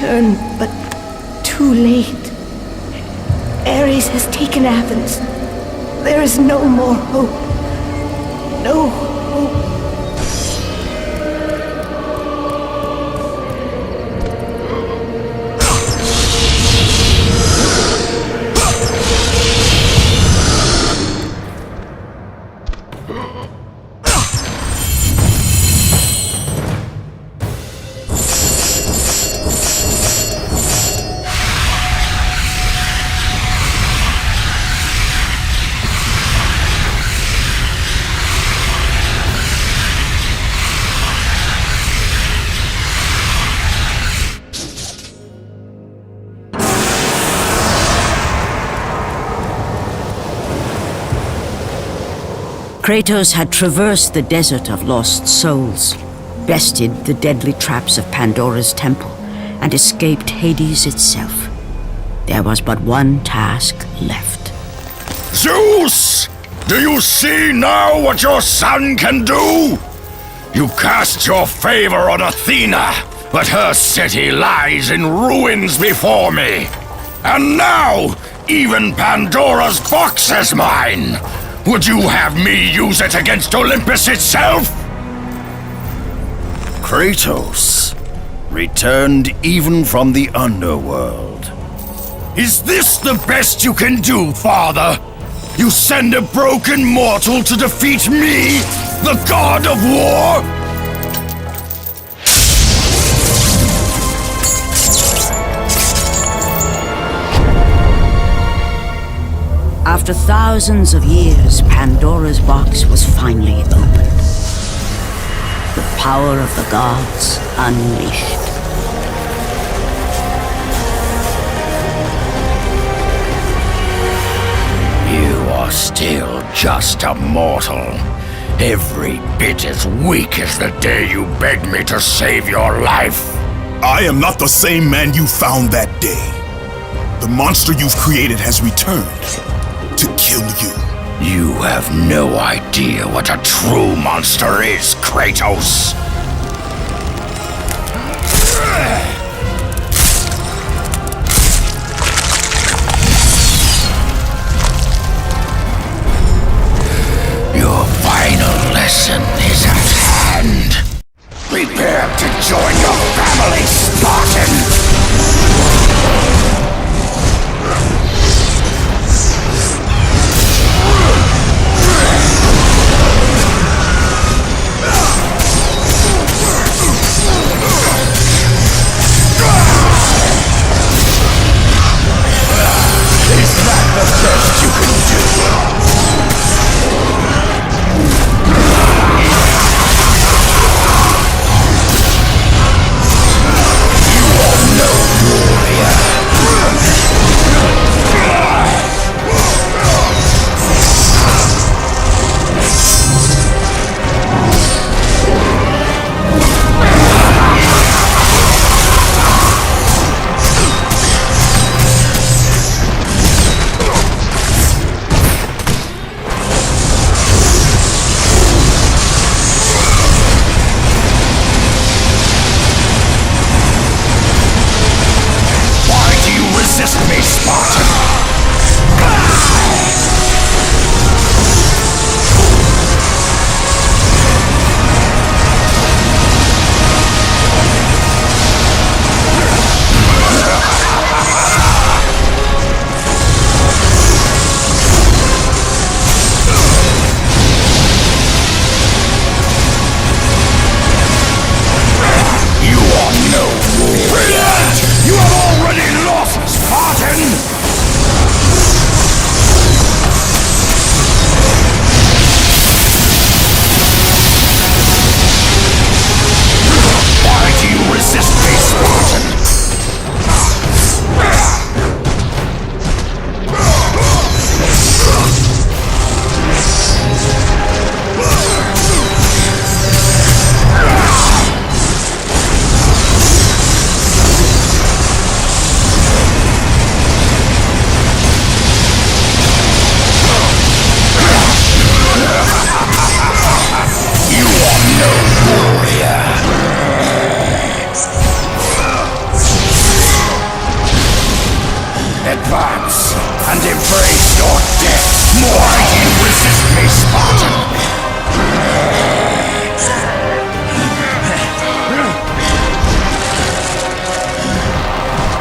return, but too late. Aries has taken Athens. There is no more hope. No hope. Kratos had traversed the desert of lost souls, bested the deadly traps of Pandora's temple, and escaped Hades itself. There was but one task left. Zeus! Do you see now what your son can do? You cast your favor on Athena, but her city lies in ruins before me. And now, even Pandora's box is mine! Would you have me use it against Olympus itself? Kratos, returned even from the underworld. Is this the best you can do, Father? You send a broken mortal to defeat me, the god of war? After thousands of years, Pandora's box was finally opened. The power of the gods unleashed. You are still just a mortal. Every bit as weak as the day you begged me to save your life. I am not the same man you found that day. The monster you've created has returned to kill you. You have no idea what a true monster is, Kratos. Your final lesson is at hand. Prepare to join your family, Spartan!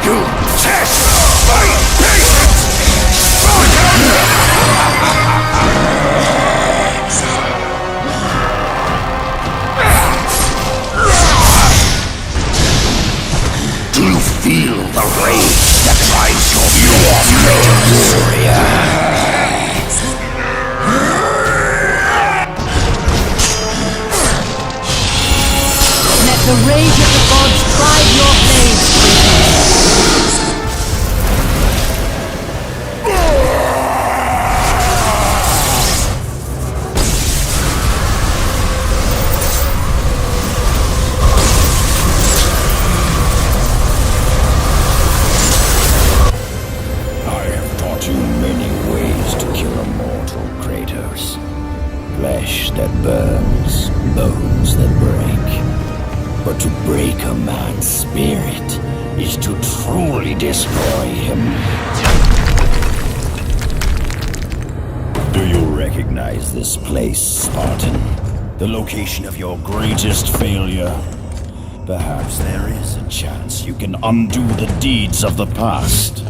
You test my patience! Do you feel the rage that drives your warrior? Let the rage of the gods drive your blades, Kratos. I have taught you many ways to kill a mortal, Kratos. Flesh that burns, bones that break. But to break a man's spirit is to truly destroy him. Do you recognize this place, Spartan? The location of your greatest failure? Perhaps there is a chance you can undo the deeds of the past.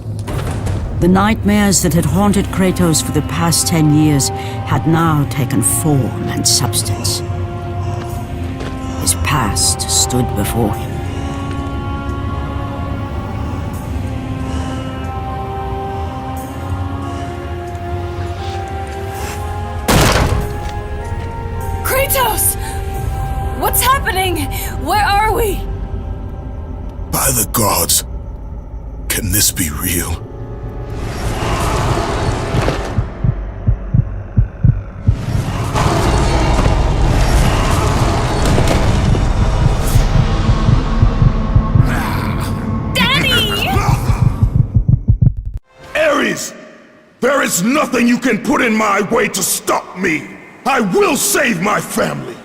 The nightmares that had haunted Kratos for the past 10 years had now taken form and substance. His past stood before him. Kratos! What's happening? Where are we? By the gods, can this be real? Aries! There is nothing you can put in my way to stop me! I will save my family!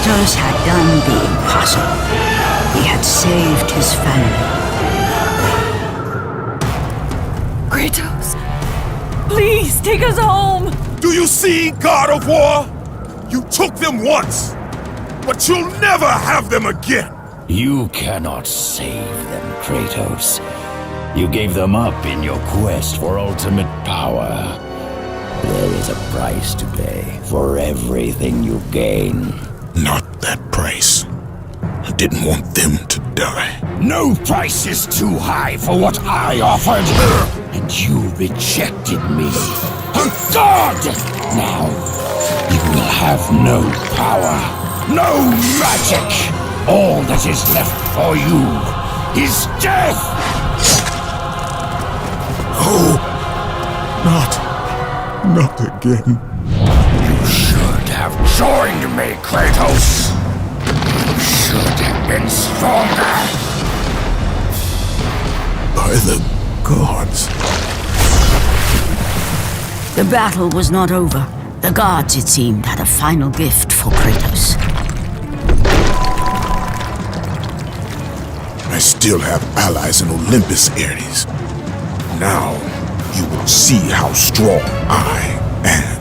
Kratos had done the impossible. He had saved his family. Kratos, please take us home! Do you see, God of War? You took them once, but you'll never have them again. You cannot save them, Kratos. You gave them up in your quest for ultimate power. There is a price to pay for everything you gain. Not that price. I didn't want them to die. No price is too high for what I offered. And you rejected me. A god! Now, you will have no power, no magic. All that is left for you is death! Oh, not again. You should have joined me, Kratos. You should have been stronger. By the gods. The battle was not over. The gods, it seemed, had a final gift for Kratos. I still have allies in Olympus, Ares. Now, you will see how strong I am.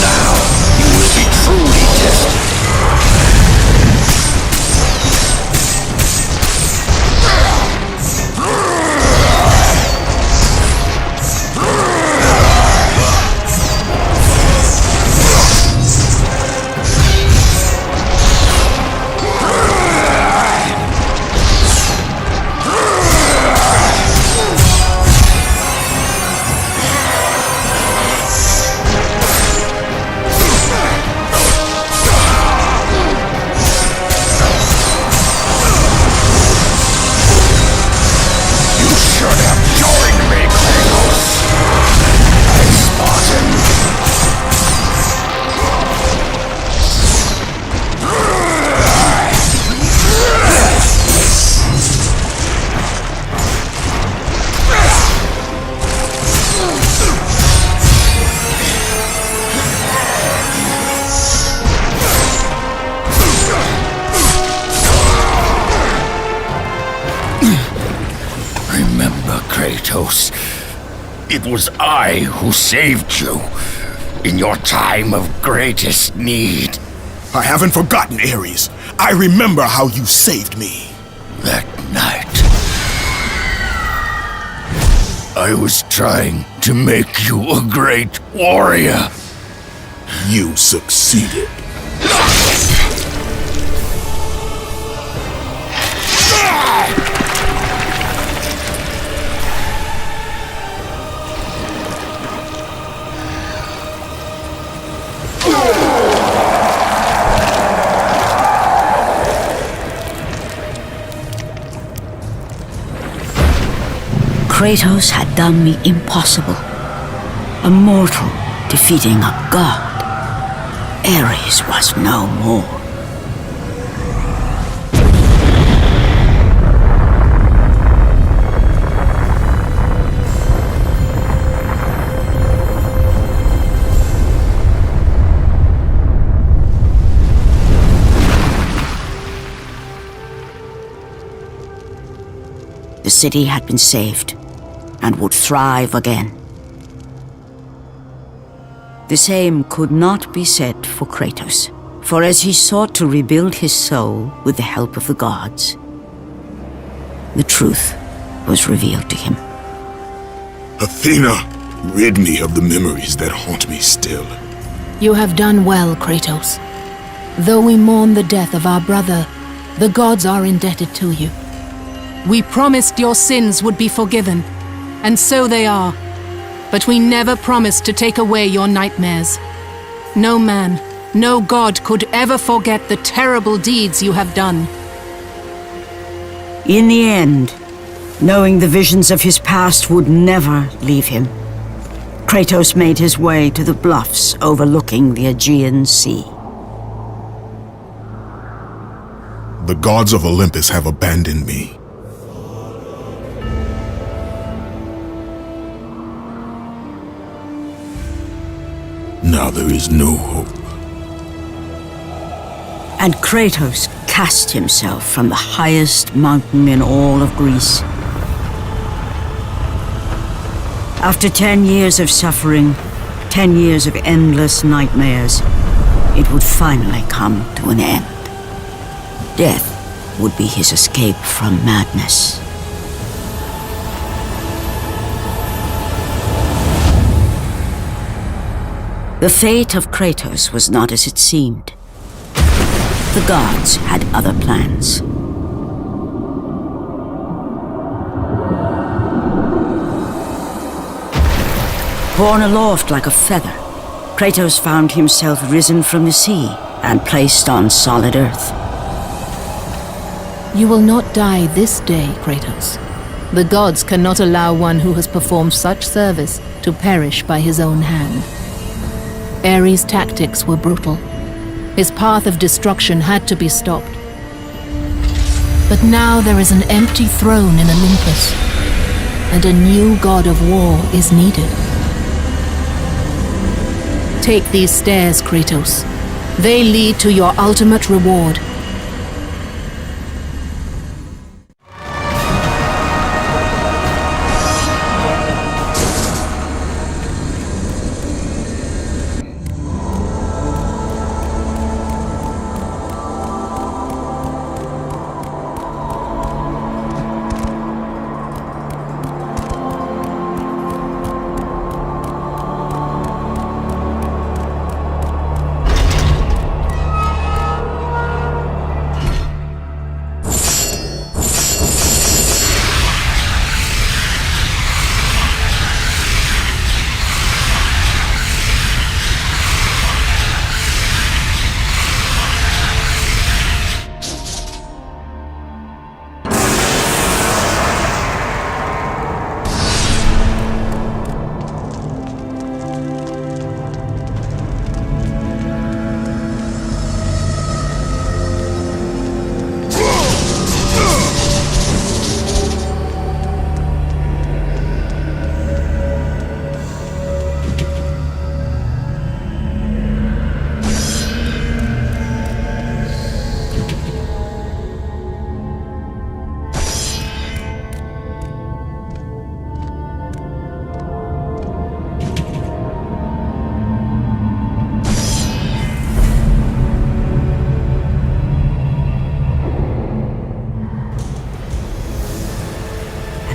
Now, you will be truly tested. Kratos, it was I who saved you in your time of greatest need. I haven't forgotten, Ares. I remember how you saved me. That night, I was trying to make you a great warrior. You succeeded. Kratos had done the impossible. A mortal defeating a god. Ares was no more. The city had been saved and would thrive again. The same could not be said for Kratos, for as he sought to rebuild his soul with the help of the gods, the truth was revealed to him. Athena, rid me of the memories that haunt me still. You have done well, Kratos. Though we mourn the death of our brother, the gods are indebted to you. We promised your sins would be forgiven, and so they are. But we never promised to take away your nightmares. No man, no god could ever forget the terrible deeds you have done. In the end, knowing the visions of his past would never leave him, Kratos made his way to the bluffs overlooking the Aegean Sea. The gods of Olympus have abandoned me. Now there is no hope. And Kratos cast himself from the highest mountain in all of Greece. After 10 years of suffering, 10 years of endless nightmares, it would finally come to an end. Death would be his escape from madness. The fate of Kratos was not as it seemed. The gods had other plans. Borne aloft like a feather, Kratos found himself risen from the sea and placed on solid earth. You will not die this day, Kratos. The gods cannot allow one who has performed such service to perish by his own hand. Ares' tactics were brutal. His path of destruction had to be stopped. But now there is an empty throne in Olympus, and a new god of war is needed. Take these stairs, Kratos. They lead to your ultimate reward.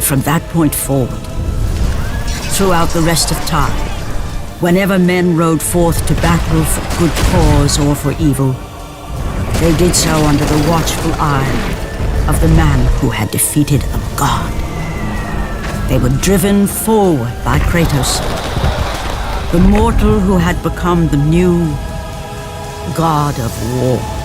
From that point forward, throughout the rest of time, whenever men rode forth to battle for good cause or for evil, they did so under the watchful eye of the man who had defeated a god. They were driven forward by Kratos, the mortal who had become the new god of war.